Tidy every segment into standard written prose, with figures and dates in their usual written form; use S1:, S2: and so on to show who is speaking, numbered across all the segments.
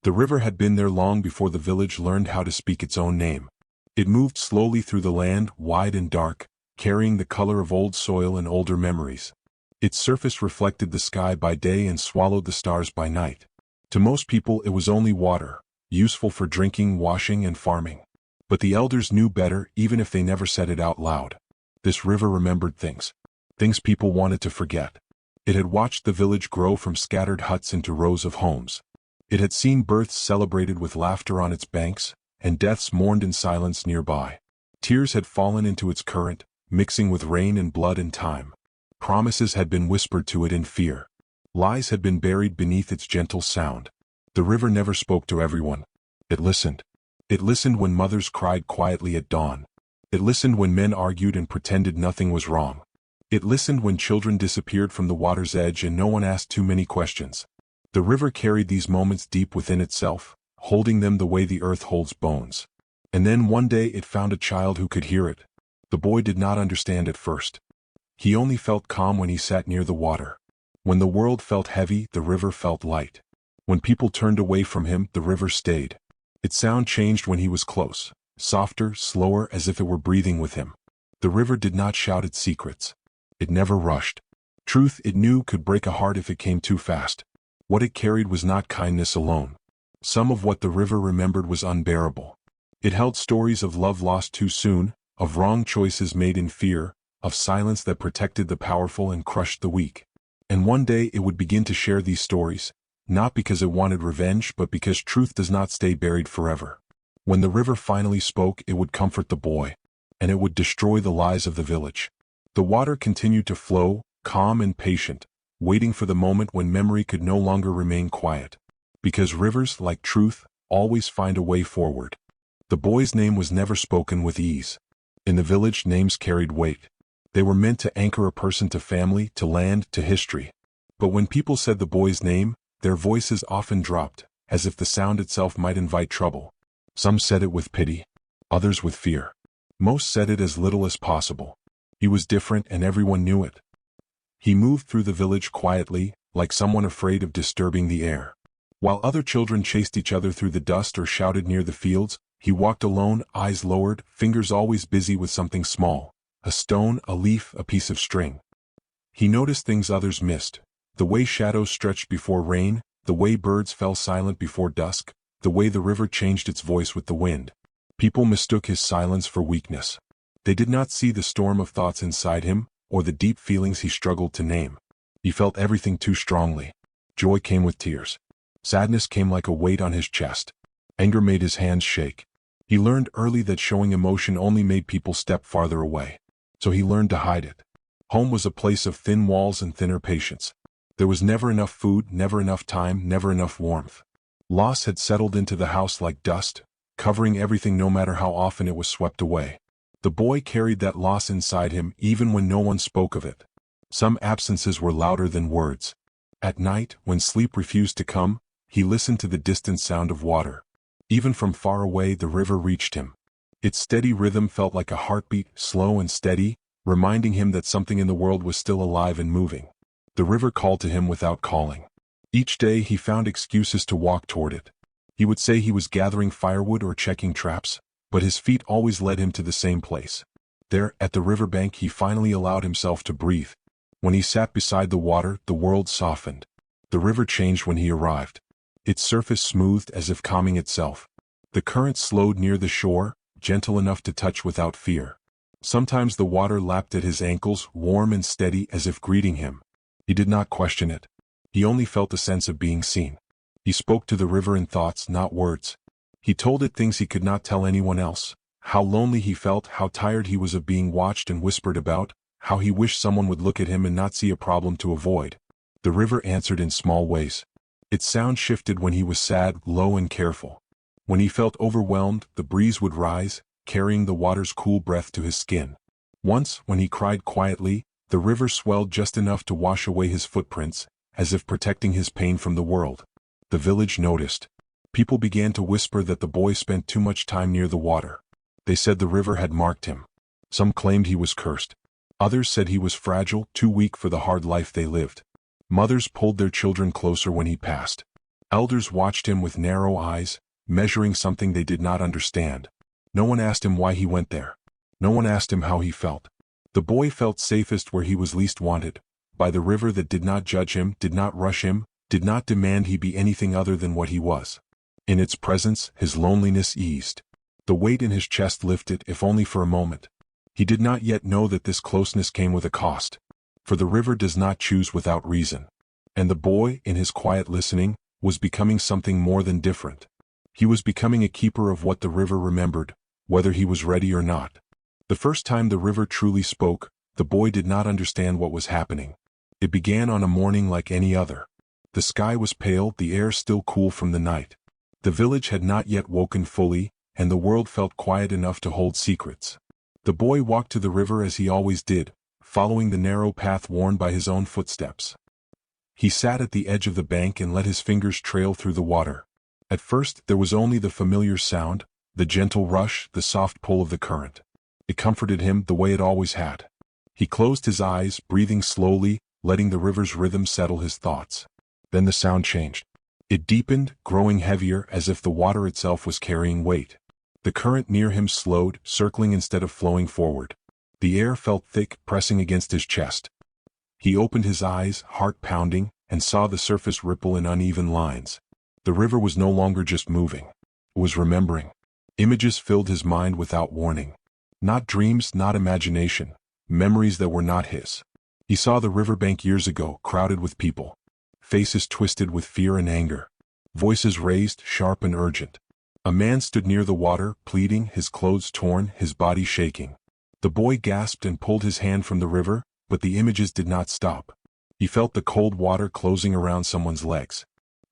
S1: The river had been there long before the village learned how to speak its own name. It moved slowly through the land, wide and dark, carrying the color of old soil and older memories. Its surface reflected the sky by day and swallowed the stars by night. To most people it was only water, useful for drinking, washing, and farming. But the elders knew better, even if they never said it out loud. This river remembered things. Things people wanted to forget. It had watched the village grow from scattered huts into rows of homes. It had seen births celebrated with laughter on its banks, and deaths mourned in silence nearby. Tears had fallen into its current, mixing with rain and blood and time. Promises had been whispered to it in fear. Lies had been buried beneath its gentle sound. The river never spoke to everyone. It listened. It listened when mothers cried quietly at dawn. It listened when men argued and pretended nothing was wrong. It listened when children disappeared from the water's edge and no one asked too many questions. The river carried these moments deep within itself, holding them the way the earth holds bones. And then one day it found a child who could hear it. The boy did not understand at first. He only felt calm when he sat near the water. When the world felt heavy, the river felt light. When people turned away from him, the river stayed. Its sound changed when he was close, softer, slower, as if it were breathing with him. The river did not shout its secrets. It never rushed. Truth it knew could break a heart if it came too fast. What it carried was not kindness alone. Some of what the river remembered was unbearable. It held stories of love lost too soon, of wrong choices made in fear, of silence that protected the powerful and crushed the weak. And one day it would begin to share these stories, not because it wanted revenge but because truth does not stay buried forever. When the river finally spoke, it would comfort the boy, and it would destroy the lies of the village. The water continued to flow, calm and patient, waiting for the moment when memory could no longer remain quiet. Because rivers, like truth, always find a way forward. The boy's name was never spoken with ease. In the village, names carried weight. They were meant to anchor a person to family, to land, to history. But when people said the boy's name, their voices often dropped, as if the sound itself might invite trouble. Some said it with pity, others with fear. Most said it as little as possible. He was different and everyone knew it. He moved through the village quietly, like someone afraid of disturbing the air. While other children chased each other through the dust or shouted near the fields, he walked alone, eyes lowered, fingers always busy with something small. A stone, a leaf, a piece of string. He noticed things others missed. The way shadows stretched before rain, the way birds fell silent before dusk, the way the river changed its voice with the wind. People mistook his silence for weakness. They did not see the storm of thoughts inside him, or the deep feelings he struggled to name. He felt everything too strongly. Joy came with tears. Sadness came like a weight on his chest. Anger made his hands shake. He learned early that showing emotion only made people step farther away. So he learned to hide it. Home was a place of thin walls and thinner patience. There was never enough food, never enough time, never enough warmth. Loss had settled into the house like dust, covering everything no matter how often it was swept away. The boy carried that loss inside him even when no one spoke of it. Some absences were louder than words. At night, when sleep refused to come, he listened to the distant sound of water. Even from far away, the river reached him. Its steady rhythm felt like a heartbeat, slow and steady, reminding him that something in the world was still alive and moving. The river called to him without calling. Each day he found excuses to walk toward it. He would say he was gathering firewood or checking traps, but his feet always led him to the same place. There, at the riverbank, he finally allowed himself to breathe. When he sat beside the water, the world softened. The river changed when he arrived. Its surface smoothed as if calming itself. The current slowed near the shore, gentle enough to touch without fear. Sometimes the water lapped at his ankles, warm and steady as if greeting him. He did not question it. He only felt a sense of being seen. He spoke to the river in thoughts, not words. He told it things he could not tell anyone else. How lonely he felt, how tired he was of being watched and whispered about, how he wished someone would look at him and not see a problem to avoid. The river answered in small ways. Its sound shifted when he was sad, low and careful. When he felt overwhelmed, the breeze would rise, carrying the water's cool breath to his skin. Once, when he cried quietly, the river swelled just enough to wash away his footprints, as if protecting his pain from the world. The village noticed. People began to whisper that the boy spent too much time near the water. They said the river had marked him. Some claimed he was cursed. Others said he was fragile, too weak for the hard life they lived. Mothers pulled their children closer when he passed. Elders watched him with narrow eyes, measuring something they did not understand. No one asked him why he went there. No one asked him how he felt. The boy felt safest where he was least wanted, by the river that did not judge him, did not rush him, did not demand he be anything other than what he was. In its presence, his loneliness eased. The weight in his chest lifted, if only for a moment. He did not yet know that this closeness came with a cost. For the river does not choose without reason. And the boy, in his quiet listening, was becoming something more than different. He was becoming a keeper of what the river remembered, whether he was ready or not. The first time the river truly spoke, the boy did not understand what was happening. It began on a morning like any other. The sky was pale, the air still cool from the night. The village had not yet woken fully, and the world felt quiet enough to hold secrets. The boy walked to the river as he always did, following the narrow path worn by his own footsteps. He sat at the edge of the bank and let his fingers trail through the water. At first there was only the familiar sound, the gentle rush, the soft pull of the current. It comforted him the way it always had. He closed his eyes, breathing slowly, letting the river's rhythm settle his thoughts. Then the sound changed. It deepened, growing heavier as if the water itself was carrying weight. The current near him slowed, circling instead of flowing forward. The air felt thick, pressing against his chest. He opened his eyes, heart pounding, and saw the surface ripple in uneven lines. The river was no longer just moving. It was remembering. Images filled his mind without warning. Not dreams, not imagination. Memories that were not his. He saw the riverbank years ago, crowded with people. Faces twisted with fear and anger. Voices raised, sharp and urgent. A man stood near the water, pleading, his clothes torn, his body shaking. The boy gasped and pulled his hand from the river, but the images did not stop. He felt the cold water closing around someone's legs.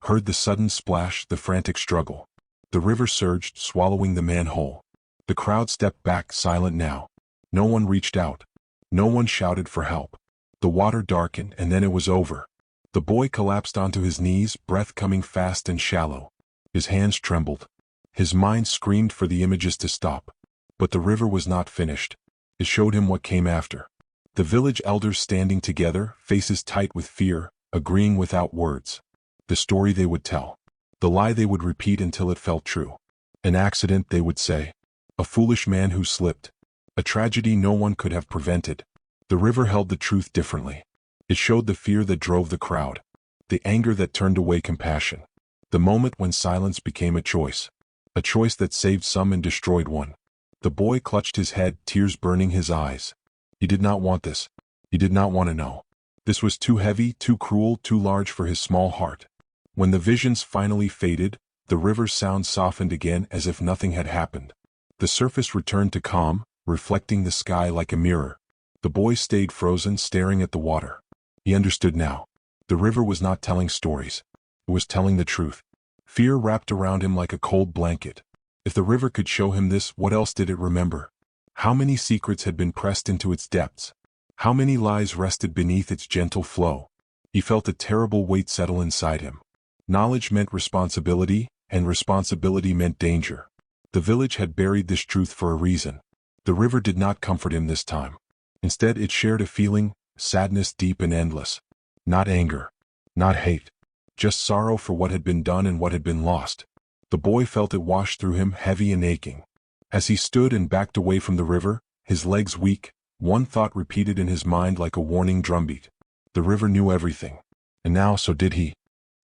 S1: Heard the sudden splash, the frantic struggle. The river surged, swallowing the man whole. The crowd stepped back, silent now. No one reached out. No one shouted for help. The water darkened, and then it was over. The boy collapsed onto his knees, breath coming fast and shallow. His hands trembled. His mind screamed for the images to stop. But the river was not finished. It showed him what came after. The village elders standing together, faces tight with fear, agreeing without words. The story they would tell. The lie they would repeat until it felt true. An accident, they would say. A foolish man who slipped. A tragedy no one could have prevented. The river held the truth differently. It showed the fear that drove the crowd. The anger that turned away compassion. The moment when silence became a choice. A choice that saved some and destroyed one. The boy clutched his head, tears burning his eyes. He did not want this. He did not want to know. This was too heavy, too cruel, too large for his small heart. When the visions finally faded, the river's sound softened again as if nothing had happened. The surface returned to calm, reflecting the sky like a mirror. The boy stayed frozen, staring at the water. He understood now. The river was not telling stories. It was telling the truth. Fear wrapped around him like a cold blanket. If the river could show him this, what else did it remember? How many secrets had been pressed into its depths? How many lies rested beneath its gentle flow? He felt a terrible weight settle inside him. Knowledge meant responsibility, and responsibility meant danger. The village had buried this truth for a reason. The river did not comfort him this time. Instead, it shared a feeling, sadness deep and endless. Not anger. Not hate. Just sorrow for what had been done and what had been lost. The boy felt it wash through him, heavy and aching. As he stood and backed away from the river, his legs weak, one thought repeated in his mind like a warning drumbeat. The river knew everything. And now so did he.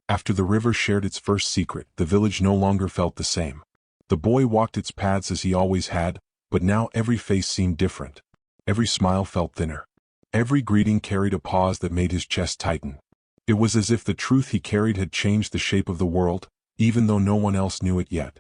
S1: After the river shared its first secret, the village no longer felt the same. The boy walked its paths as he always had, but now every face seemed different. Every smile felt thinner. Every greeting carried a pause that made his chest tighten. It was as if the truth he carried had changed the shape of the world, even though no one else knew it yet.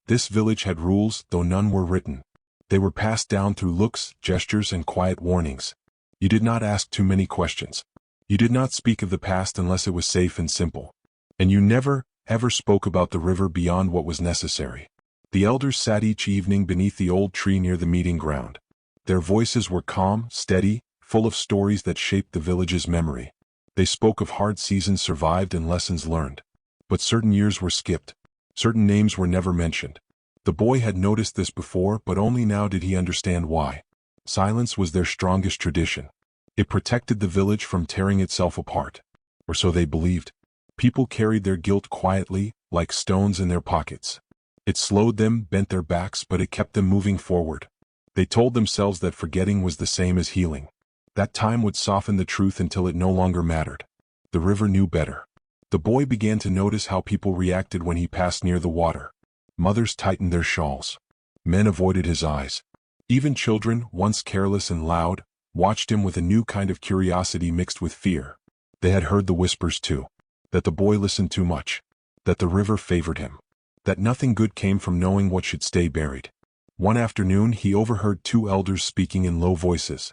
S1: This village had rules, though none were written. They were passed down through looks, gestures, and quiet warnings. You did not ask too many questions. You did not speak of the past unless it was safe and simple. And you never, ever spoke about the river beyond what was necessary. The elders sat each evening beneath the old tree near the meeting ground. Their voices were calm, steady, full of stories that shaped the village's memory. They spoke of hard seasons survived and lessons learned. But certain years were skipped. Certain names were never mentioned. The boy had noticed this before, but only now did he understand why. Silence was their strongest tradition. It protected the village from tearing itself apart. Or so they believed. People carried their guilt quietly, like stones in their pockets. It slowed them, bent their backs, but it kept them moving forward. They told themselves that forgetting was the same as healing. That time would soften the truth until it no longer mattered. The river knew better. The boy began to notice how people reacted when he passed near the water. Mothers tightened their shawls. Men avoided his eyes. Even children, once careless and loud, watched him with a new kind of curiosity mixed with fear. They had heard the whispers too. That the boy listened too much. That the river favored him. That nothing good came from knowing what should stay buried. One afternoon he overheard two elders speaking in low voices.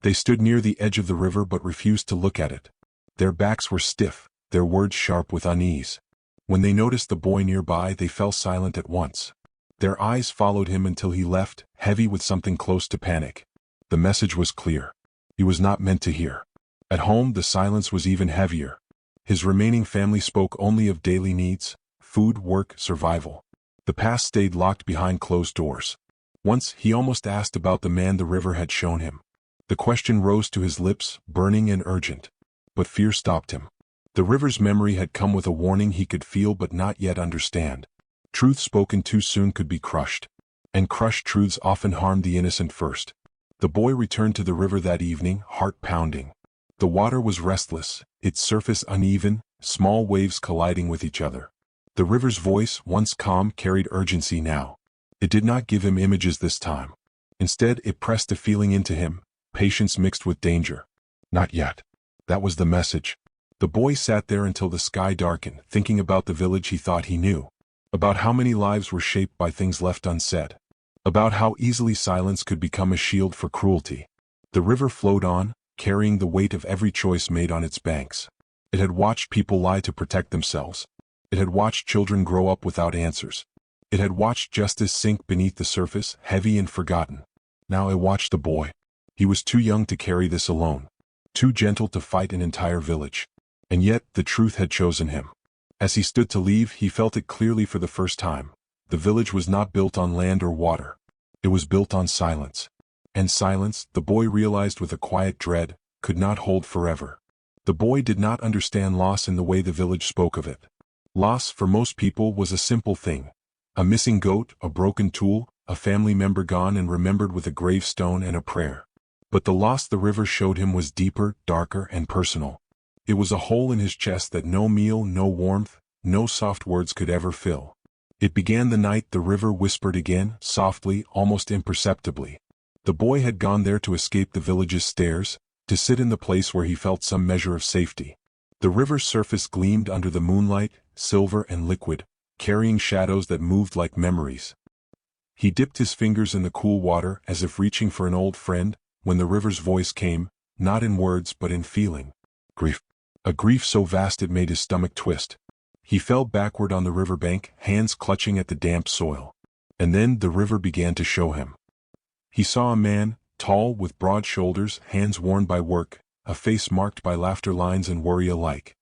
S1: They stood near the edge of the river but refused to look at it. Their backs were stiff, their words sharp with unease. When they noticed the boy nearby, they fell silent at once. Their eyes followed him until he left, heavy with something close to panic. The message was clear. He was not meant to hear. At home, the silence was even heavier. His remaining family spoke only of daily needs: food, work, survival. The past stayed locked behind closed doors. Once, he almost asked about the man the river had shown him. The question rose to his lips, burning and urgent. But fear stopped him. The river's memory had come with a warning he could feel but not yet understand. Truth spoken too soon could be crushed. And crushed truths often harmed the innocent first. The boy returned to the river that evening, heart pounding. The water was restless, its surface uneven, small waves colliding with each other. The river's voice, once calm, carried urgency now. It did not give him images this time. Instead, it pressed a feeling into him, patience mixed with danger. Not yet. That was the message. The boy sat there until the sky darkened, thinking about the village he thought he knew. About how many lives were shaped by things left unsaid. About how easily silence could become a shield for cruelty. The river flowed on, carrying the weight of every choice made on its banks. It had watched people lie to protect themselves. It had watched children grow up without answers. It had watched justice sink beneath the surface, heavy and forgotten. Now it watched the boy. He was too young to carry this alone. Too gentle to fight an entire village. And yet, the truth had chosen him. As he stood to leave, he felt it clearly for the first time. The village was not built on land or water. It was built on silence. And silence, the boy realized with a quiet dread, could not hold forever. The boy did not understand loss in the way the village spoke of it. Loss, for most people, was a simple thing. A missing goat, a broken tool, a family member gone and remembered with a gravestone and a prayer. But the loss the river showed him was deeper, darker, and personal. It was a hole in his chest that no meal, no warmth, no soft words could ever fill. It began the night the river whispered again, softly, almost imperceptibly. The boy had gone there to escape the village's stares, to sit in the place where he felt some measure of safety. The river's surface gleamed under the moonlight, silver and liquid, carrying shadows that moved like memories. He dipped his fingers in the cool water as if reaching for an old friend, when the river's voice came, not in words but in feeling. Grief. A grief so vast it made his stomach twist. He fell backward on the riverbank, hands clutching at the damp soil. And then the river began to show him. He saw a man, tall, with broad shoulders, hands worn by work, a face marked by laughter lines and worry alike.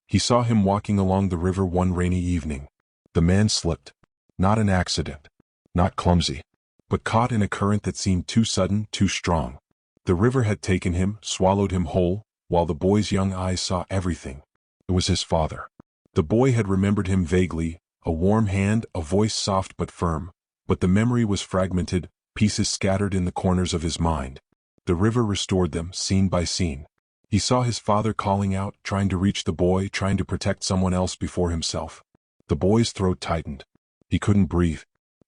S1: He saw him walking along the river one rainy evening. The man slipped. Not an accident. Not clumsy. But caught in a current that seemed too sudden, too strong. The river had taken him, swallowed him whole, while the boy's young eyes saw everything. It was his father. The boy had remembered him vaguely, a warm hand, a voice soft but firm. But the memory was fragmented, pieces scattered in the corners of his mind. The river restored them, scene by scene. He saw his father calling out, trying to reach the boy, trying to protect someone else before himself. The boy's throat tightened. He couldn't breathe.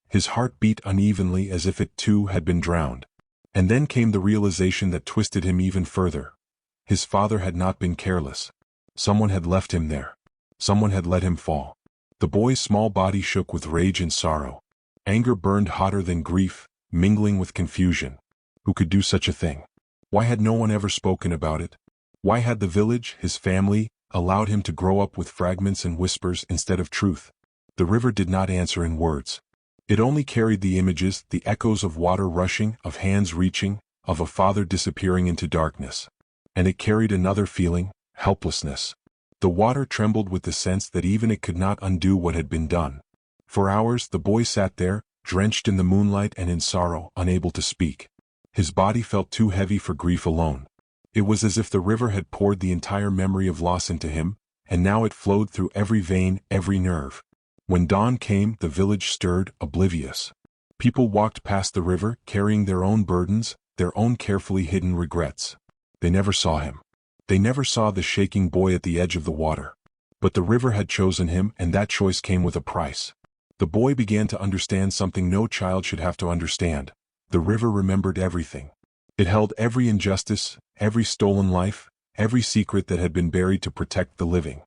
S1: His heart beat unevenly as if it too had been drowned. And then came the realization that twisted him even further. His father had not been careless. Someone had left him there. Someone had let him fall. The boy's small body shook with rage and sorrow. Anger burned hotter than grief, mingling with confusion. Who could do such a thing? Why had no one ever spoken about it? Why had the village, his family, allowed him to grow up with fragments and whispers instead of truth? The river did not answer in words. It only carried the images, the echoes of water rushing, of hands reaching, of a father disappearing into darkness. And it carried another feeling, helplessness. The water trembled with the sense that even it could not undo what had been done. For hours the boy sat there, drenched in the moonlight and in sorrow, unable to speak. His body felt too heavy for grief alone. It was as if the river had poured the entire memory of loss into him, and now it flowed through every vein, every nerve. When dawn came, the village stirred, oblivious. People walked past the river, carrying their own burdens, their own carefully hidden regrets. They never saw him. They never saw the shaking boy at the edge of the water. But the river had chosen him, and that choice came with a price. The boy began to understand something no child should have to understand. The river remembered everything. It held every injustice, every stolen life, every secret that had been buried to protect the living.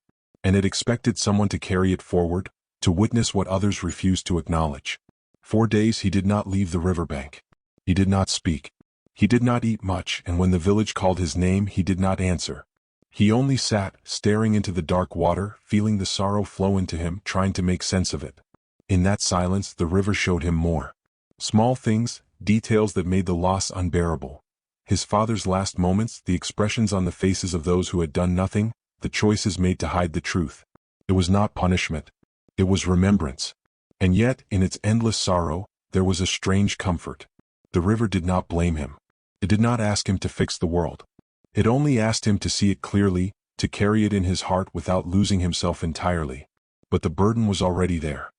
S1: And it expected someone to carry it forward, to witness what others refused to acknowledge. 4 days he did not leave the riverbank. He did not speak. He did not eat much, and when the village called his name, he did not answer. He only sat, staring into the dark water, feeling the sorrow flow into him, trying to make sense of it. In that silence, the river showed him more. Small things, details that made the loss unbearable. His father's last moments, the expressions on the faces of those who had done nothing, the choices made to hide the truth. It was not punishment. It was remembrance. And yet, in its endless sorrow, there was a strange comfort. The river did not blame him. It did not ask him to fix the world. It only asked him to see it clearly, to carry it in his heart without losing himself entirely. But the burden was already there.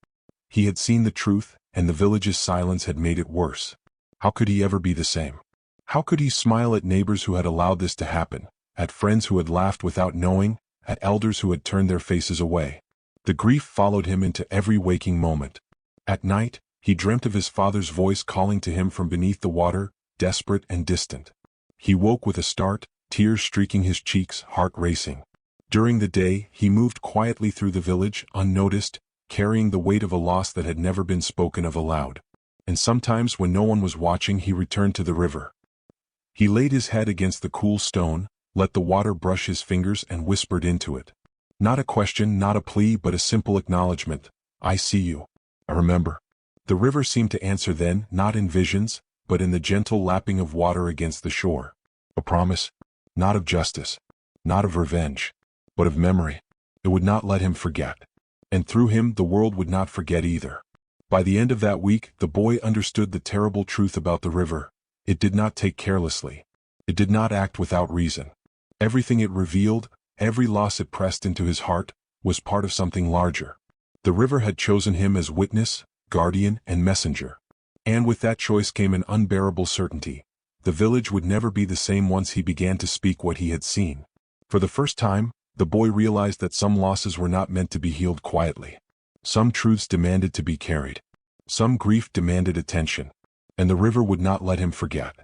S1: He had seen the truth, and the village's silence had made it worse. How could he ever be the same? How could he smile at neighbors who had allowed this to happen, at friends who had laughed without knowing, at elders who had turned their faces away? The grief followed him into every waking moment. At night, he dreamt of his father's voice calling to him from beneath the water, desperate and distant. He woke with a start, tears streaking his cheeks, heart racing. During the day, he moved quietly through the village, unnoticed, carrying the weight of a loss that had never been spoken of aloud. And sometimes when no one was watching, he returned to the river. He laid his head against the cool stone, let the water brush his fingers, and whispered into it. Not a question, not a plea, but a simple acknowledgement. I see you. I remember. The river seemed to answer then, not in visions, but in the gentle lapping of water against the shore. A promise, not of justice, not of revenge, but of memory. It would not let him forget. And through him, the world would not forget either. By the end of that week, the boy understood the terrible truth about the river. It did not take carelessly. It did not act without reason. Everything it revealed, every loss it pressed into his heart, was part of something larger. The river had chosen him as witness, guardian, and messenger. And with that choice came an unbearable certainty. The village would never be the same once he began to speak what he had seen. For the first time, the boy realized that some losses were not meant to be healed quietly. Some truths demanded to be carried. Some grief demanded attention. And the river would not let him forget.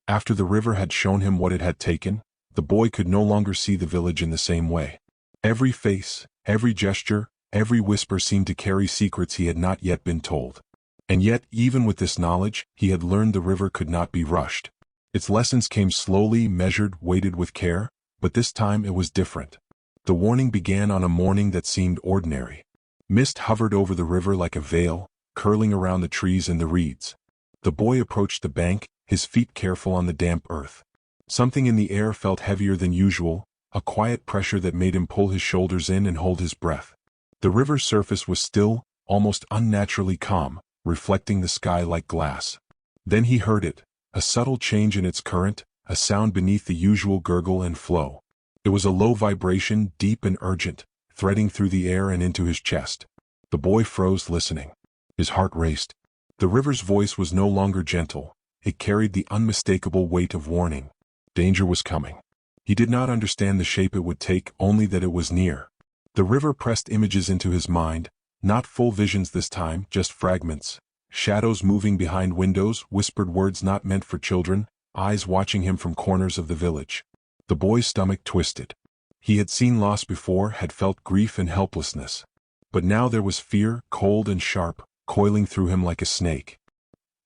S1: After the river had shown him what it had taken, the boy could no longer see the village in the same way. Every face, every gesture, every whisper seemed to carry secrets he had not yet been told. And yet, even with this knowledge, he had learned the river could not be rushed. Its lessons came slowly, measured, weighted with care, but this time it was different. The warning began on a morning that seemed ordinary. Mist hovered over the river like a veil, curling around the trees and the reeds. The boy approached the bank, his feet careful on the damp earth. Something in the air felt heavier than usual, a quiet pressure that made him pull his shoulders in and hold his breath. The river's surface was still, almost unnaturally calm, reflecting the sky like glass. Then he heard it, a subtle change in its current, a sound beneath the usual gurgle and flow. It was a low vibration, deep and urgent, threading through the air and into his chest. The boy froze, listening. His heart raced. The river's voice was no longer gentle. It carried the unmistakable weight of warning. Danger was coming. He did not understand the shape it would take, only that it was near. The river pressed images into his mind, not full visions this time, just fragments. Shadows moving behind windows, whispered words not meant for children, eyes watching him from corners of the village. The boy's stomach twisted. He had seen loss before, had felt grief and helplessness. But now there was fear, cold and sharp, coiling through him like a snake.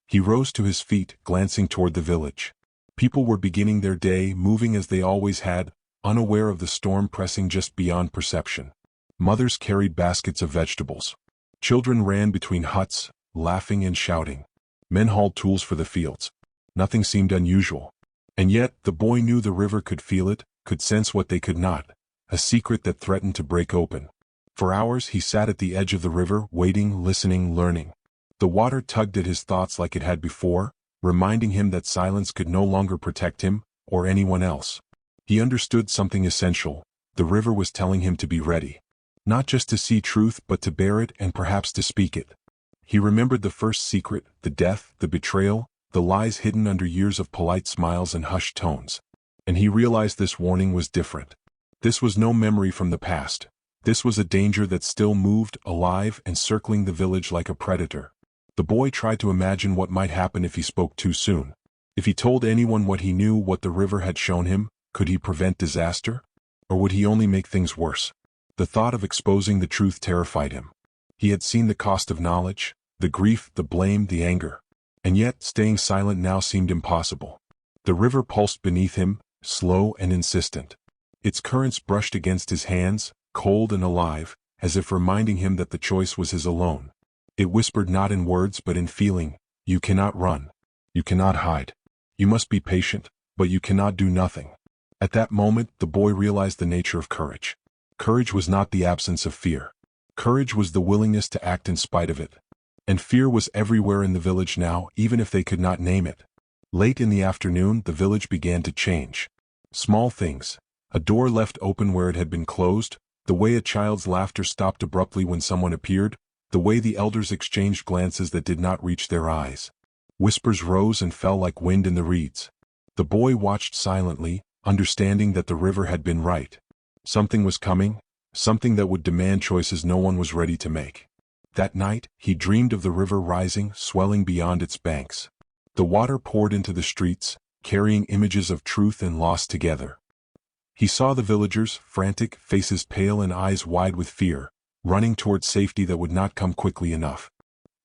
S1: He rose to his feet, glancing toward the village. People were beginning their day, moving as they always had, unaware of the storm pressing just beyond perception. Mothers carried baskets of vegetables. Children ran between huts, laughing and shouting. Men hauled tools for the fields. Nothing seemed unusual. And yet, the boy knew the river could feel it, could sense what they could not, a secret that threatened to break open. For hours he sat at the edge of the river, waiting, listening, learning. The water tugged at his thoughts like it had before, reminding him that silence could no longer protect him, or anyone else. He understood something essential. The river was telling him to be ready. Not just to see truth but to bear it and perhaps to speak it. He remembered the first secret, the death, the betrayal, the lies hidden under years of polite smiles and hushed tones. And he realized this warning was different. This was no memory from the past. This was a danger that still moved, alive, and circling the village like a predator. The boy tried to imagine what might happen if he spoke too soon. If he told anyone what he knew, what the river had shown him, could he prevent disaster? Or would he only make things worse? The thought of exposing the truth terrified him. He had seen the cost of knowledge, the grief, the blame, the anger. And yet, staying silent now seemed impossible. The river pulsed beneath him, slow and insistent. Its currents brushed against his hands, cold and alive, as if reminding him that the choice was his alone. It whispered not in words but in feeling, "You cannot run. You cannot hide. You must be patient, but you cannot do nothing." At that moment, the boy realized the nature of courage. Courage was not the absence of fear. Courage was the willingness to act in spite of it. And fear was everywhere in the village now, even if they could not name it. Late in the afternoon, the village began to change. Small things. A door left open where it had been closed, the way a child's laughter stopped abruptly when someone appeared, the way the elders exchanged glances that did not reach their eyes. Whispers rose and fell like wind in the reeds. The boy watched silently, understanding that the river had been right. Something was coming, something that would demand choices no one was ready to make. That night, he dreamed of the river rising, swelling beyond its banks. The water poured into the streets, carrying images of truth and loss together. He saw the villagers, frantic, faces pale and eyes wide with fear, running toward safety that would not come quickly enough.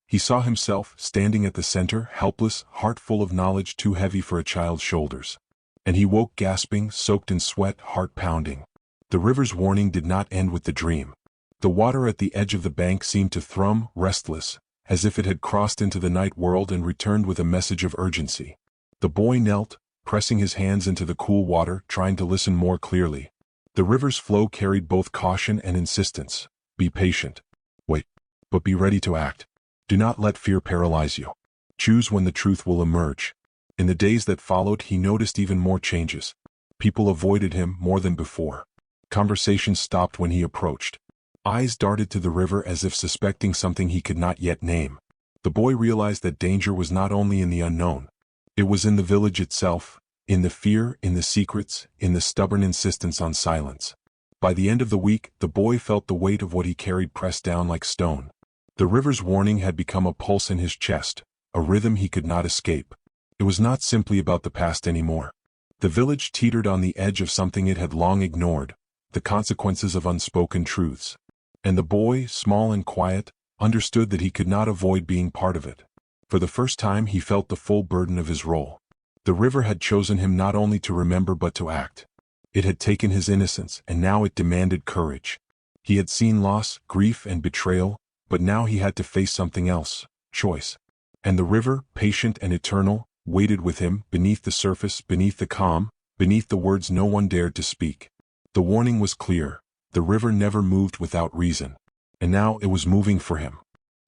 S1: He saw himself, standing at the center, helpless, heart full of knowledge too heavy for a child's shoulders. And he woke gasping, soaked in sweat, heart pounding. The river's warning did not end with the dream. The water at the edge of the bank seemed to thrum, restless, as if it had crossed into the night world and returned with a message of urgency. The boy knelt, pressing his hands into the cool water, trying to listen more clearly. The river's flow carried both caution and insistence. Be patient. Wait. But be ready to act. Do not let fear paralyze you. Choose when the truth will emerge. In the days that followed, he noticed even more changes. People avoided him more than before. Conversations stopped when he approached. Eyes darted to the river as if suspecting something he could not yet name. The boy realized that danger was not only in the unknown. It was in the village itself, in the fear, in the secrets, in the stubborn insistence on silence. By the end of the week, the boy felt the weight of what he carried pressed down like stone. The river's warning had become a pulse in his chest, a rhythm he could not escape. It was not simply about the past anymore. The village teetered on the edge of something it had long ignored, the consequences of unspoken truths. And the boy, small and quiet, understood that he could not avoid being part of it. For the first time he felt the full burden of his role. The river had chosen him not only to remember but to act. It had taken his innocence, and now it demanded courage. He had seen loss, grief, and betrayal, but now he had to face something else, choice. And the river, patient and eternal, waited with him, beneath the surface, beneath the calm, beneath the words no one dared to speak. The warning was clear. The river never moved without reason. And now it was moving for him.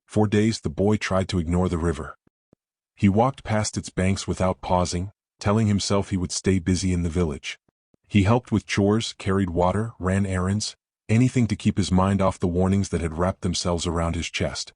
S1: For days the boy tried to ignore the river. He walked past its banks without pausing, telling himself he would stay busy in the village. He helped with chores, carried water, ran errands, anything to keep his mind off the warnings that had wrapped themselves around his chest.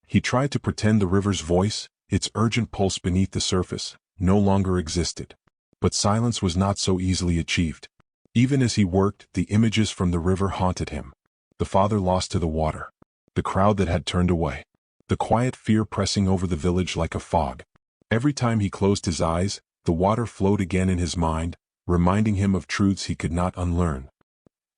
S1: He tried to pretend the river's voice, its urgent pulse beneath the surface, no longer existed. But silence was not so easily achieved. Even as he worked, the images from the river haunted him. The father lost to the water. The crowd that had turned away. The quiet fear pressing over the village like a fog. Every time he closed his eyes, the water flowed again in his mind, reminding him of truths he could not unlearn.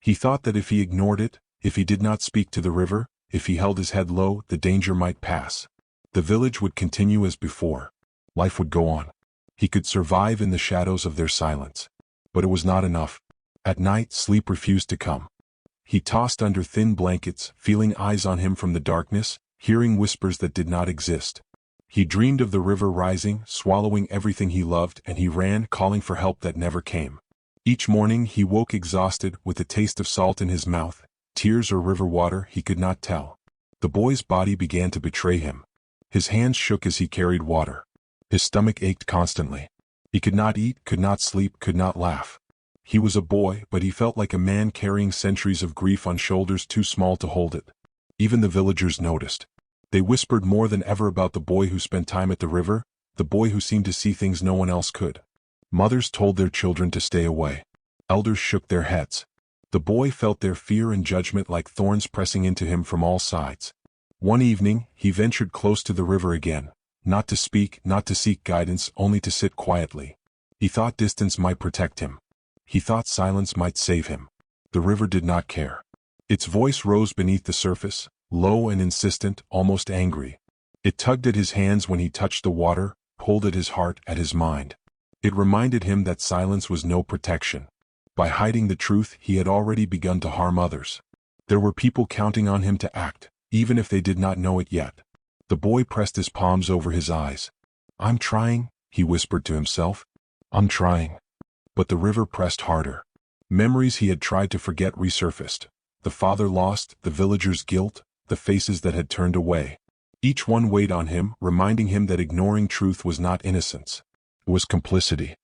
S1: He thought that if he ignored it, if he did not speak to the river, if he held his head low, the danger might pass. The village would continue as before. Life would go on. He could survive in the shadows of their silence. But it was not enough. At night, sleep refused to come. He tossed under thin blankets, feeling eyes on him from the darkness, hearing whispers that did not exist. He dreamed of the river rising, swallowing everything he loved, and he ran, calling for help that never came. Each morning he woke exhausted, with the taste of salt in his mouth, tears or river water, he could not tell. The boy's body began to betray him. His hands shook as he carried water. His stomach ached constantly. He could not eat, could not sleep, could not laugh. He was a boy, but he felt like a man carrying centuries of grief on shoulders too small to hold it. Even the villagers noticed. They whispered more than ever about the boy who spent time at the river, the boy who seemed to see things no one else could. Mothers told their children to stay away. Elders shook their heads. The boy felt their fear and judgment like thorns pressing into him from all sides. One evening, he ventured close to the river again, not to speak, not to seek guidance, only to sit quietly. He thought distance might protect him. He thought silence might save him. The river did not care. Its voice rose beneath the surface, low and insistent, almost angry. It tugged at his hands when he touched the water, pulled at his heart, at his mind. It reminded him that silence was no protection. By hiding the truth, he had already begun to harm others. There were people counting on him to act, even if they did not know it yet. The boy pressed his palms over his eyes. "I'm trying," he whispered to himself. "I'm trying." But the river pressed harder. Memories he had tried to forget resurfaced. The father lost, the villagers' guilt, the faces that had turned away. Each one weighed on him, reminding him that ignoring truth was not innocence. It was complicity.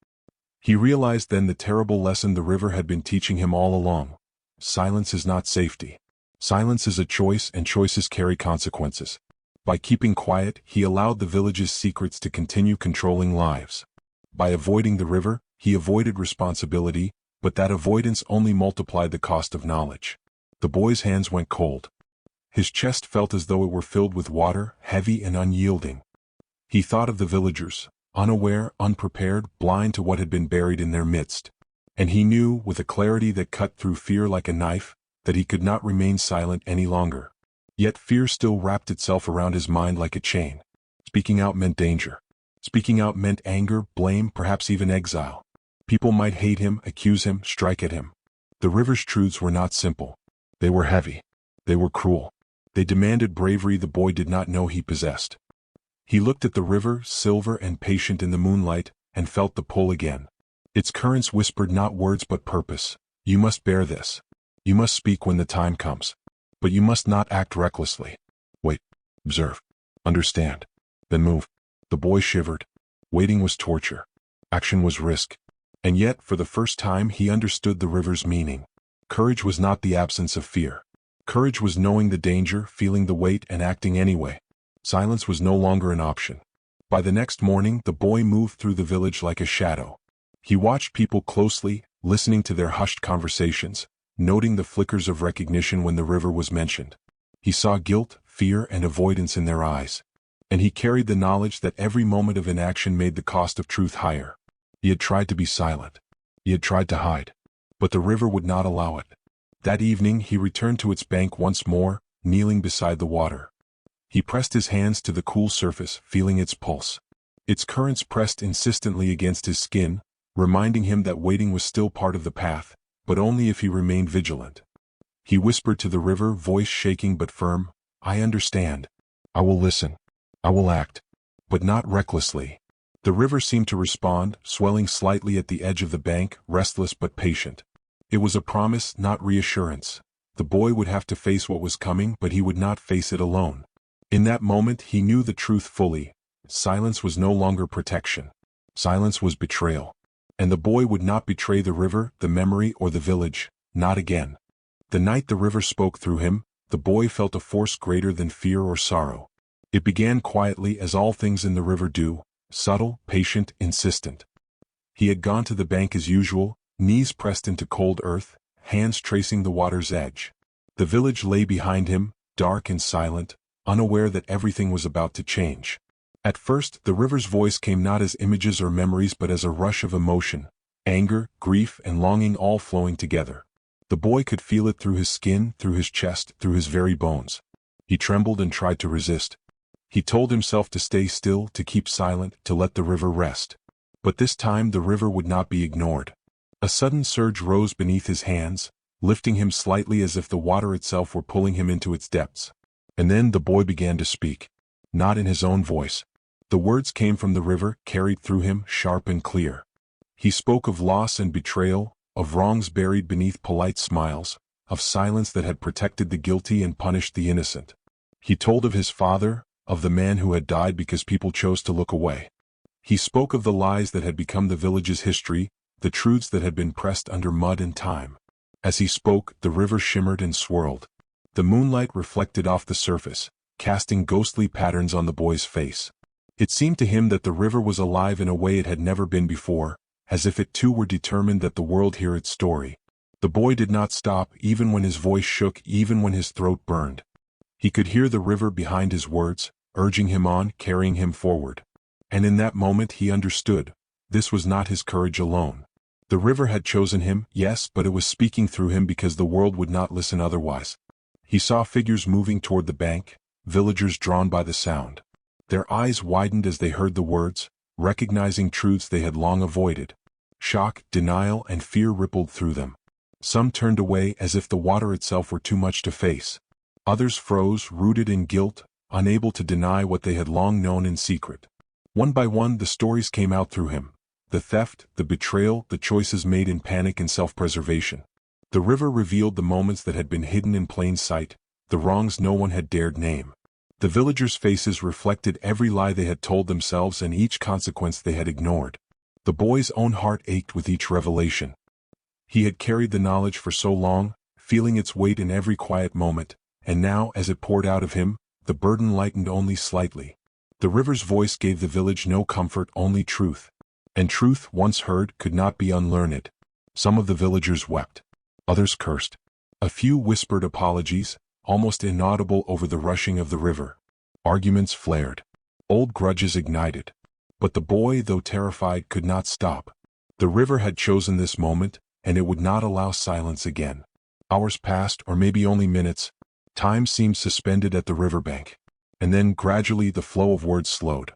S1: He realized then the terrible lesson the river had been teaching him all along. Silence is not safety. Silence is a choice, and choices carry consequences. By keeping quiet, he allowed the village's secrets to continue controlling lives. By avoiding the river, he avoided responsibility, but that avoidance only multiplied the cost of knowledge. The boy's hands went cold. His chest felt as though it were filled with water, heavy and unyielding. He thought of the villagers, unaware, unprepared, blind to what had been buried in their midst. And he knew, with a clarity that cut through fear like a knife, that he could not remain silent any longer. Yet fear still wrapped itself around his mind like a chain. Speaking out meant danger. Speaking out meant anger, blame, perhaps even exile. People might hate him, accuse him, strike at him. The river's truths were not simple. They were heavy. They were cruel. They demanded bravery the boy did not know he possessed. He looked at the river, silver and patient in the moonlight, and felt the pull again. Its currents whispered not words but purpose. You must bear this. You must speak when the time comes. But you must not act recklessly. Wait. Observe. Understand. Then move. The boy shivered. Waiting was torture. Action was risk. And yet, for the first time, he understood the river's meaning. Courage was not the absence of fear. Courage was knowing the danger, feeling the weight, and acting anyway. Silence was no longer an option. By the next morning, the boy moved through the village like a shadow. He watched people closely, listening to their hushed conversations, noting the flickers of recognition when the river was mentioned. He saw guilt, fear, and avoidance in their eyes. And he carried the knowledge that every moment of inaction made the cost of truth higher. He had tried to be silent. He had tried to hide. But the river would not allow it. That evening he returned to its bank once more, kneeling beside the water. He pressed his hands to the cool surface, feeling its pulse. Its currents pressed insistently against his skin, reminding him that waiting was still part of the path, but only if he remained vigilant. He whispered to the river, voice shaking but firm, "I understand. I will listen. I will act. But not recklessly." The river seemed to respond, swelling slightly at the edge of the bank, restless but patient. It was a promise, not reassurance. The boy would have to face what was coming, but he would not face it alone. In that moment he knew the truth fully. Silence was no longer protection. Silence was betrayal. And the boy would not betray the river, the memory, or the village, not again. The night the river spoke through him, the boy felt a force greater than fear or sorrow. It began quietly, as all things in the river do, subtle, patient, insistent. He had gone to the bank as usual, knees pressed into cold earth, hands tracing the water's edge. The village lay behind him, dark and silent, unaware that everything was about to change. At first, the river's voice came not as images or memories but as a rush of emotion, anger, grief, and longing all flowing together. The boy could feel it through his skin, through his chest, through his very bones. He trembled and tried to resist. He told himself to stay still, to keep silent, to let the river rest. But this time the river would not be ignored. A sudden surge rose beneath his hands, lifting him slightly as if the water itself were pulling him into its depths. And then the boy began to speak. Not in his own voice. The words came from the river, carried through him, sharp and clear. He spoke of loss and betrayal, of wrongs buried beneath polite smiles, of silence that had protected the guilty and punished the innocent. He told of his father, of the man who had died because people chose to look away. He spoke of the lies that had become the village's history, the truths that had been pressed under mud and time. As he spoke, the river shimmered and swirled. The moonlight reflected off the surface, casting ghostly patterns on the boy's face. It seemed to him that the river was alive in a way it had never been before, as if it too were determined that the world hear its story. The boy did not stop, even when his voice shook, even when his throat burned. He could hear the river behind his words, urging him on, carrying him forward. And in that moment he understood. This was not his courage alone. The river had chosen him, yes, but it was speaking through him because the world would not listen otherwise. He saw figures moving toward the bank, villagers drawn by the sound. Their eyes widened as they heard the words, recognizing truths they had long avoided. Shock, denial, and fear rippled through them. Some turned away as if the water itself were too much to face. Others froze, rooted in guilt, unable to deny what they had long known in secret. One by one the stories came out through him. The theft, the betrayal, the choices made in panic and self-preservation. The river revealed the moments that had been hidden in plain sight, the wrongs no one had dared name. The villagers' faces reflected every lie they had told themselves and each consequence they had ignored. The boy's own heart ached with each revelation. He had carried the knowledge for so long, feeling its weight in every quiet moment, and now, as it poured out of him, the burden lightened only slightly. The river's voice gave the village no comfort, only truth. And truth, once heard, could not be unlearned. Some of the villagers wept. Others cursed. A few whispered apologies, almost inaudible over the rushing of the river. Arguments flared. Old grudges ignited. But the boy, though terrified, could not stop. The river had chosen this moment, and it would not allow silence again. Hours passed, or maybe only minutes. Time seemed suspended at the riverbank. And then, gradually, the flow of words slowed.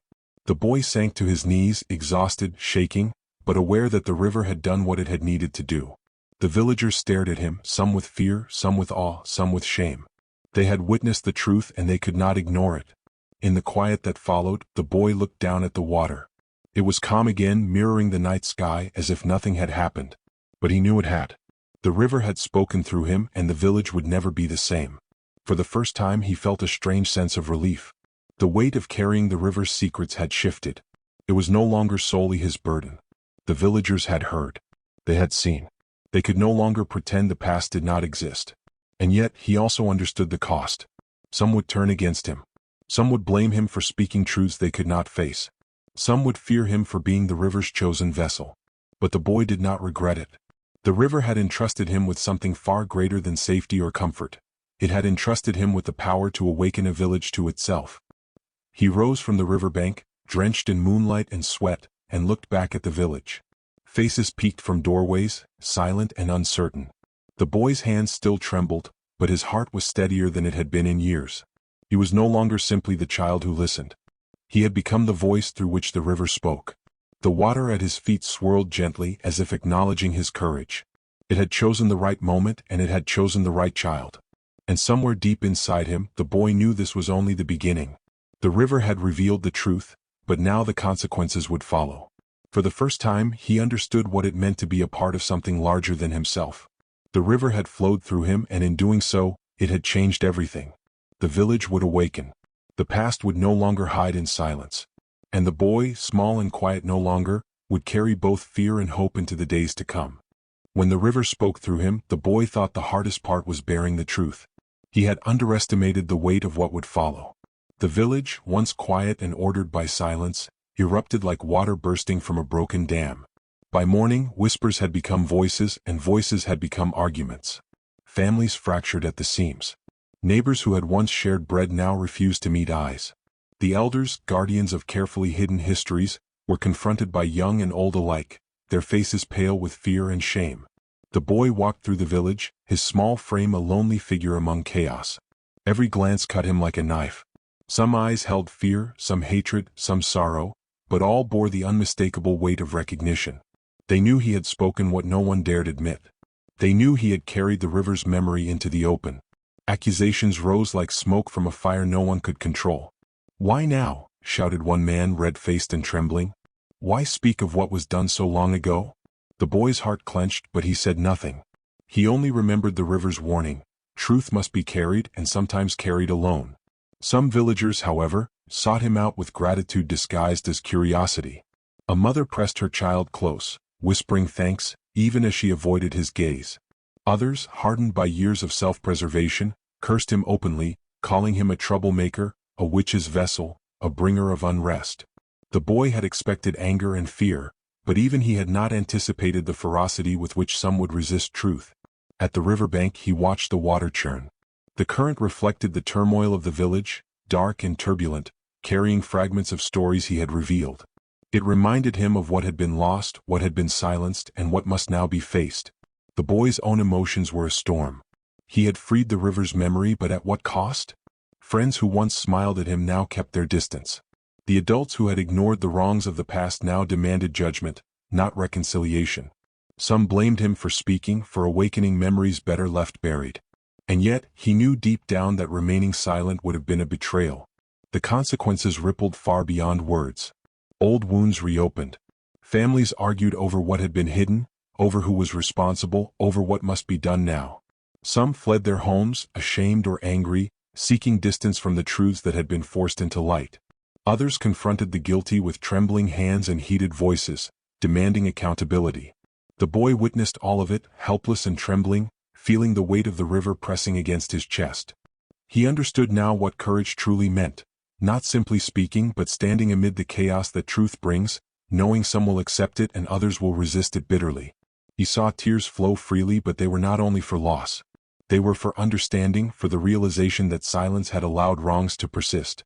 S1: The boy sank to his knees, exhausted, shaking, but aware that the river had done what it had needed to do. The villagers stared at him, some with fear, some with awe, some with shame. They had witnessed the truth and they could not ignore it. In the quiet that followed, the boy looked down at the water. It was calm again, mirroring the night sky as if nothing had happened. But he knew it had. The river had spoken through him and the village would never be the same. For the first time he felt a strange sense of relief. The weight of carrying the river's secrets had shifted. It was no longer solely his burden. The villagers had heard. They had seen. They could no longer pretend the past did not exist. And yet he also understood the cost. Some would turn against him. Some would blame him for speaking truths they could not face. Some would fear him for being the river's chosen vessel. But the boy did not regret it. The river had entrusted him with something far greater than safety or comfort. It had entrusted him with the power to awaken a village to itself. He rose from the riverbank, drenched in moonlight and sweat, and looked back at the village. Faces peeked from doorways, silent and uncertain. The boy's hands still trembled, but his heart was steadier than it had been in years. He was no longer simply the child who listened. He had become the voice through which the river spoke. The water at his feet swirled gently as if acknowledging his courage. It had chosen the right moment and it had chosen the right child. And somewhere deep inside him, the boy knew this was only the beginning. The river had revealed the truth, but now the consequences would follow. For the first time, he understood what it meant to be a part of something larger than himself. The river had flowed through him and in doing so, it had changed everything. The village would awaken. The past would no longer hide in silence. And the boy, small and quiet no longer, would carry both fear and hope into the days to come. When the river spoke through him, the boy thought the hardest part was bearing the truth. He had underestimated the weight of what would follow. The village, once quiet and ordered by silence, erupted like water bursting from a broken dam. By morning, whispers had become voices and voices had become arguments. Families fractured at the seams. Neighbors who had once shared bread now refused to meet eyes. The elders, guardians of carefully hidden histories, were confronted by young and old alike, their faces pale with fear and shame. The boy walked through the village, his small frame a lonely figure among chaos. Every glance cut him like a knife. Some eyes held fear, some hatred, some sorrow, but all bore the unmistakable weight of recognition. They knew he had spoken what no one dared admit. They knew he had carried the river's memory into the open. Accusations rose like smoke from a fire no one could control. "Why now?" shouted one man, red-faced and trembling. "Why speak of what was done so long ago?" The boy's heart clenched, but he said nothing. He only remembered the river's warning. Truth must be carried and sometimes carried alone. Some villagers, however, sought him out with gratitude disguised as curiosity. A mother pressed her child close, whispering thanks, even as she avoided his gaze. Others, hardened by years of self-preservation, cursed him openly, calling him a troublemaker, a witch's vessel, a bringer of unrest. The boy had expected anger and fear, but even he had not anticipated the ferocity with which some would resist truth. At the riverbank he watched the water churn. The current reflected the turmoil of the village, dark and turbulent, carrying fragments of stories he had revealed. It reminded him of what had been lost, what had been silenced, and what must now be faced. The boy's own emotions were a storm. He had freed the river's memory, but at what cost? Friends who once smiled at him now kept their distance. The adults who had ignored the wrongs of the past now demanded judgment, not reconciliation. Some blamed him for speaking, for awakening memories better left buried. And yet, he knew deep down that remaining silent would have been a betrayal. The consequences rippled far beyond words. Old wounds reopened. Families argued over what had been hidden, over who was responsible, over what must be done now. Some fled their homes, ashamed or angry, seeking distance from the truths that had been forced into light. Others confronted the guilty with trembling hands and heated voices, demanding accountability. The boy witnessed all of it, helpless and trembling, feeling the weight of the river pressing against his chest. He understood now what courage truly meant, not simply speaking but standing amid the chaos that truth brings, knowing some will accept it and others will resist it bitterly. He saw tears flow freely, but they were not only for loss. They were for understanding, for the realization that silence had allowed wrongs to persist.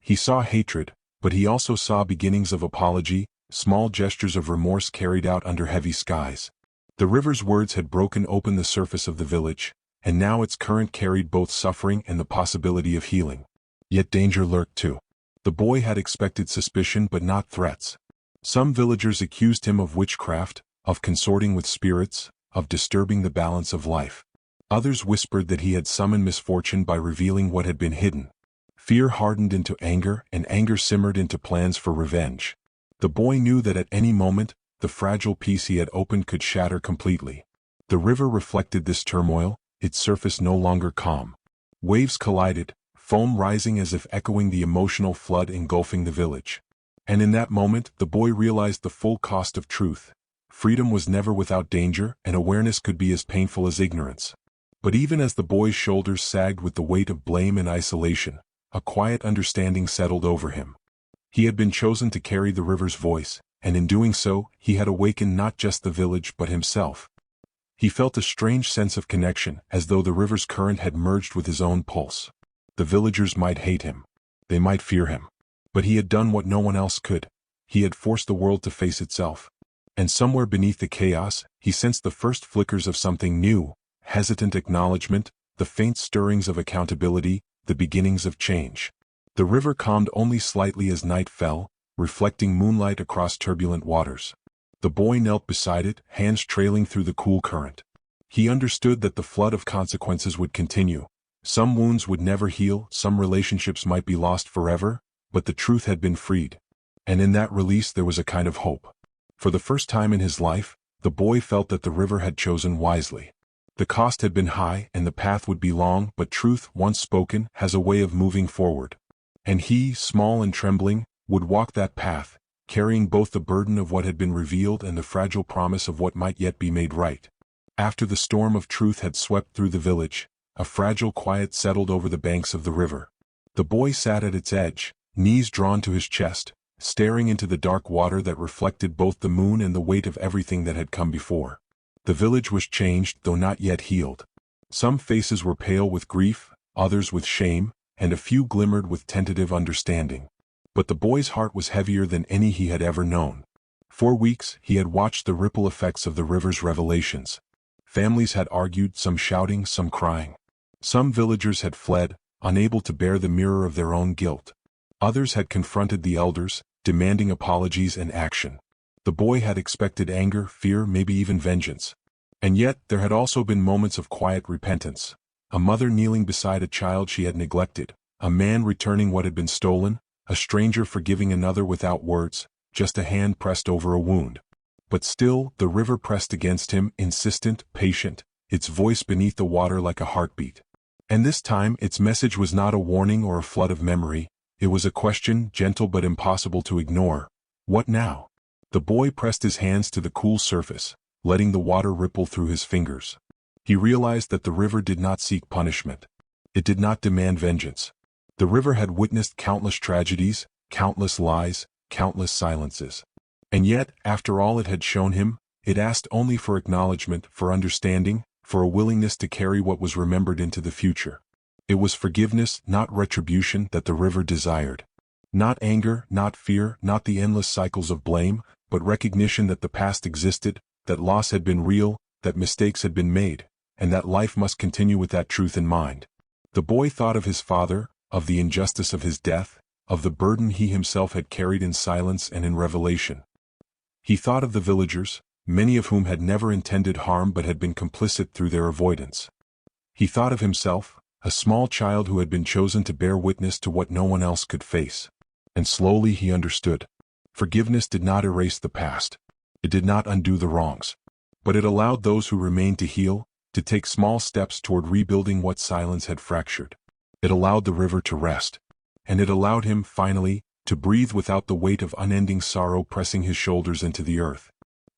S1: He saw hatred, but he also saw beginnings of apology, small gestures of remorse carried out under heavy skies. The river's words had broken open the surface of the village, and now its current carried both suffering and the possibility of healing. Yet danger lurked too. The boy had expected suspicion but not threats. Some villagers accused him of witchcraft, of consorting with spirits, of disturbing the balance of life. Others whispered that he had summoned misfortune by revealing what had been hidden. Fear hardened into anger, and anger simmered into plans for revenge. The boy knew that at any moment, the fragile peace he had opened could shatter completely. The river reflected this turmoil, its surface no longer calm. Waves collided, foam rising as if echoing the emotional flood engulfing the village. And in that moment, the boy realized the full cost of truth. Freedom was never without danger, and awareness could be as painful as ignorance. But even as the boy's shoulders sagged with the weight of blame and isolation, a quiet understanding settled over him. He had been chosen to carry the river's voice, and in doing so, he had awakened not just the village but himself. He felt a strange sense of connection, as though the river's current had merged with his own pulse. The villagers might hate him. They might fear him. But he had done what no one else could. He had forced the world to face itself. And somewhere beneath the chaos, he sensed the first flickers of something new, hesitant acknowledgement, the faint stirrings of accountability, the beginnings of change. The river calmed only slightly as night fell, reflecting moonlight across turbulent waters. The boy knelt beside it, hands trailing through the cool current. He understood that the flood of consequences would continue. Some wounds would never heal, some relationships might be lost forever, but the truth had been freed. And in that release there was a kind of hope. For the first time in his life, the boy felt that the river had chosen wisely. The cost had been high and the path would be long, but truth, once spoken, has a way of moving forward. And he, small and trembling, would walk that path, carrying both the burden of what had been revealed and the fragile promise of what might yet be made right. After the storm of truth had swept through the village, a fragile quiet settled over the banks of the river. The boy sat at its edge, knees drawn to his chest, staring into the dark water that reflected both the moon and the weight of everything that had come before. The village was changed, though not yet healed. Some faces were pale with grief, others with shame, and a few glimmered with tentative understanding. But the boy's heart was heavier than any he had ever known. For weeks, he had watched the ripple effects of the river's revelations. Families had argued, some shouting, some crying. Some villagers had fled, unable to bear the mirror of their own guilt. Others had confronted the elders, demanding apologies and action. The boy had expected anger, fear, maybe even vengeance. And yet, there had also been moments of quiet repentance. A mother kneeling beside a child she had neglected, a man returning what had been stolen, a stranger forgiving another without words, just a hand pressed over a wound. But still, the river pressed against him, insistent, patient, its voice beneath the water like a heartbeat. And this time, its message was not a warning or a flood of memory. It was a question, gentle but impossible to ignore. What now? The boy pressed his hands to the cool surface, letting the water ripple through his fingers. He realized that the river did not seek punishment. It did not demand vengeance. The river had witnessed countless tragedies, countless lies, countless silences. And yet, after all it had shown him, it asked only for acknowledgement, for understanding, for a willingness to carry what was remembered into the future. It was forgiveness, not retribution, that the river desired. Not anger, not fear, not the endless cycles of blame, but recognition that the past existed, that loss had been real, that mistakes had been made, and that life must continue with that truth in mind. The boy thought of his father, of the injustice of his death, of the burden he himself had carried in silence and in revelation. He thought of the villagers, many of whom had never intended harm but had been complicit through their avoidance. He thought of himself, a small child who had been chosen to bear witness to what no one else could face. And slowly he understood. Forgiveness did not erase the past. It did not undo the wrongs. But it allowed those who remained to heal, to take small steps toward rebuilding what silence had fractured. It allowed the river to rest. And it allowed him, finally, to breathe without the weight of unending sorrow pressing his shoulders into the earth.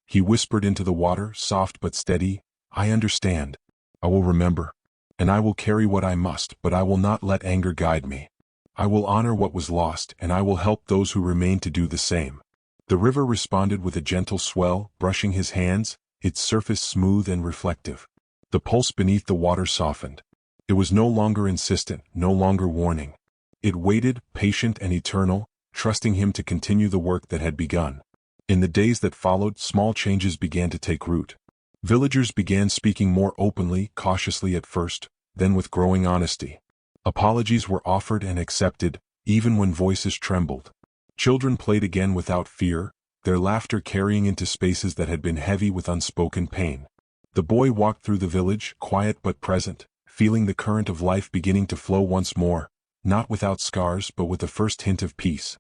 S1: He whispered into the water, soft but steady, "I understand. I will remember. And I will carry what I must, but I will not let anger guide me. I will honor what was lost, and I will help those who remain to do the same." The river responded with a gentle swell, brushing his hands, its surface smooth and reflective. The pulse beneath the water softened. It was no longer insistent, no longer warning. It waited, patient and eternal, trusting him to continue the work that had begun. In the days that followed, small changes began to take root. Villagers began speaking more openly, cautiously at first, then with growing honesty. Apologies were offered and accepted, even when voices trembled. Children played again without fear, their laughter carrying into spaces that had been heavy with unspoken pain. The boy walked through the village, quiet but present, feeling the current of life beginning to flow once more, not without scars but with the first hint of peace.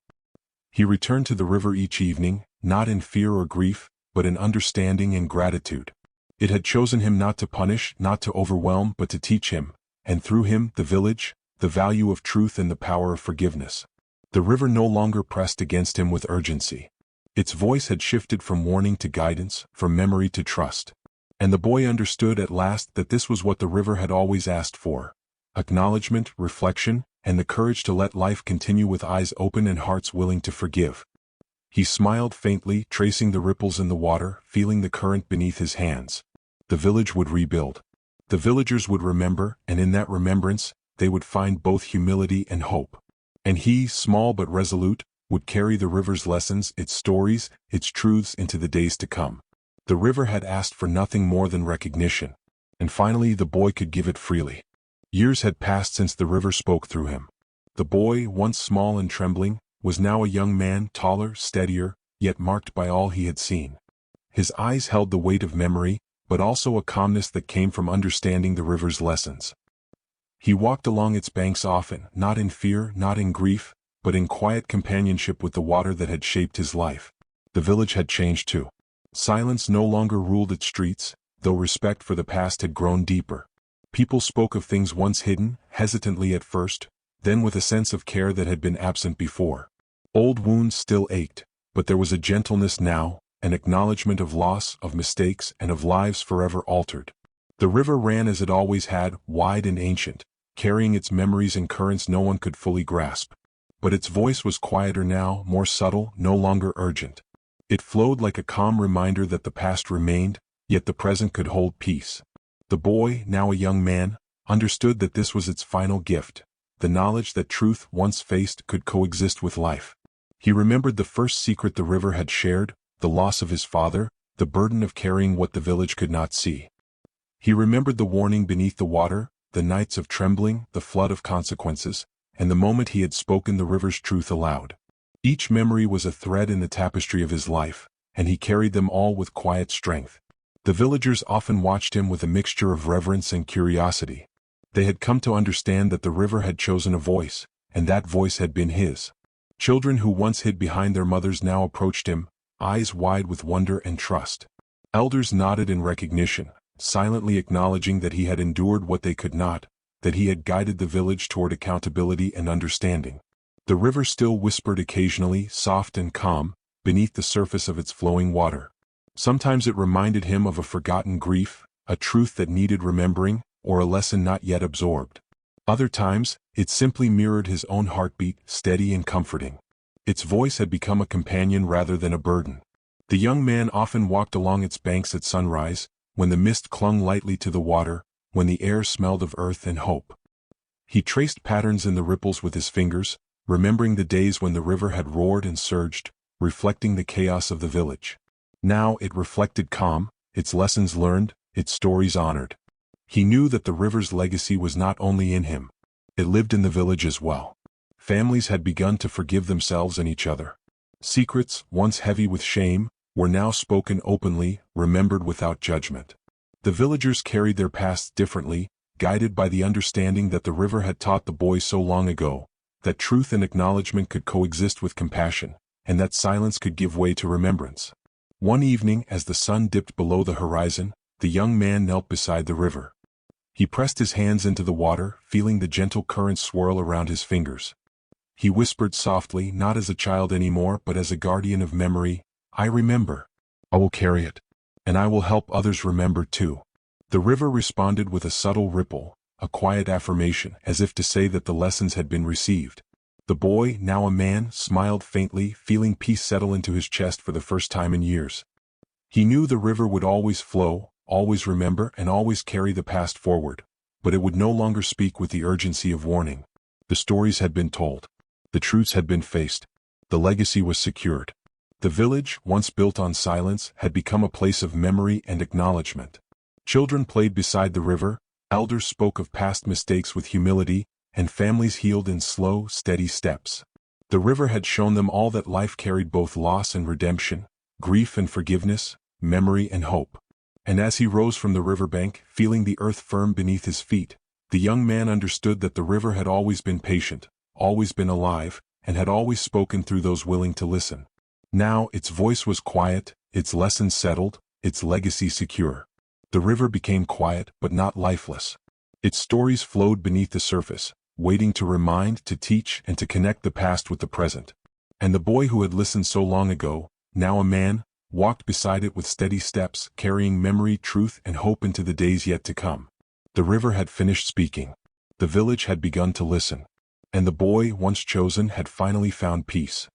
S1: He returned to the river each evening, not in fear or grief, but in understanding and gratitude. It had chosen him not to punish, not to overwhelm, but to teach him, and through him, the village, the value of truth and the power of forgiveness. The river no longer pressed against him with urgency. Its voice had shifted from warning to guidance, from memory to trust. And the boy understood at last that this was what the river had always asked for: acknowledgement, reflection, and the courage to let life continue with eyes open and hearts willing to forgive. He smiled faintly, tracing the ripples in the water, feeling the current beneath his hands. The village would rebuild. The villagers would remember, and in that remembrance, they would find both humility and hope. And he, small but resolute, would carry the river's lessons, its stories, its truths into the days to come. The river had asked for nothing more than recognition, and finally the boy could give it freely. Years had passed since the river spoke through him. The boy, once small and trembling, was now a young man, taller, steadier, yet marked by all he had seen. His eyes held the weight of memory, but also a calmness that came from understanding the river's lessons. He walked along its banks often, not in fear, not in grief, but in quiet companionship with the water that had shaped his life. The village had changed too. Silence no longer ruled its streets, though respect for the past had grown deeper. People spoke of things once hidden, hesitantly at first, then with a sense of care that had been absent before. Old wounds still ached, but there was a gentleness now, an acknowledgement of loss, of mistakes, and of lives forever altered. The river ran as it always had, wide and ancient, carrying its memories and currents no one could fully grasp. But its voice was quieter now, more subtle, no longer urgent. It flowed like a calm reminder that the past remained, yet the present could hold peace. The boy, now a young man, understood that this was its final gift, the knowledge that truth, once faced, could coexist with life. He remembered the first secret the river had shared, the loss of his father, the burden of carrying what the village could not see. He remembered the warning beneath the water, the nights of trembling, the flood of consequences, and the moment he had spoken the river's truth aloud. Each memory was a thread in the tapestry of his life, and he carried them all with quiet strength. The villagers often watched him with a mixture of reverence and curiosity. They had come to understand that the river had chosen a voice, and that voice had been his. Children who once hid behind their mothers now approached him, eyes wide with wonder and trust. Elders nodded in recognition, silently acknowledging that he had endured what they could not, that he had guided the village toward accountability and understanding. The river still whispered occasionally, soft and calm, beneath the surface of its flowing water. Sometimes it reminded him of a forgotten grief, a truth that needed remembering, or a lesson not yet absorbed. Other times, it simply mirrored his own heartbeat, steady and comforting. Its voice had become a companion rather than a burden. The young man often walked along its banks at sunrise, when the mist clung lightly to the water, when the air smelled of earth and hope. He traced patterns in the ripples with his fingers, remembering the days when the river had roared and surged, reflecting the chaos of the village. Now it reflected calm, its lessons learned, its stories honored. He knew that the river's legacy was not only in him. It lived in the village as well. Families had begun to forgive themselves and each other. Secrets, once heavy with shame, were now spoken openly, remembered without judgment. The villagers carried their pasts differently, guided by the understanding that the river had taught the boy so long ago, that truth and acknowledgement could coexist with compassion, and that silence could give way to remembrance. One evening, as the sun dipped below the horizon, the young man knelt beside the river. He pressed his hands into the water, feeling the gentle current swirl around his fingers. He whispered softly, not as a child anymore but as a guardian of memory, "I remember. I will carry it. And I will help others remember too." The river responded with a subtle ripple, a quiet affirmation, as if to say that the lessons had been received. The boy, now a man, smiled faintly, feeling peace settle into his chest for the first time in years. He knew the river would always flow, always remember, and always carry the past forward, but it would no longer speak with the urgency of warning. The stories had been told. The truths had been faced. The legacy was secured. The village, once built on silence, had become a place of memory and acknowledgement. Children played beside the river, elders spoke of past mistakes with humility, and families healed in slow, steady steps. The river had shown them all that life carried both loss and redemption, grief and forgiveness, memory and hope. And as he rose from the riverbank, feeling the earth firm beneath his feet, the young man understood that the river had always been patient, always been alive, and had always spoken through those willing to listen. Now its voice was quiet, its lessons settled, its legacy secure. The river became quiet but not lifeless. Its stories flowed beneath the surface, waiting to remind, to teach, and to connect the past with the present. And the boy who had listened so long ago, now a man, walked beside it with steady steps, carrying memory, truth, and hope into the days yet to come. The river had finished speaking. The village had begun to listen. And the boy, once chosen, had finally found peace.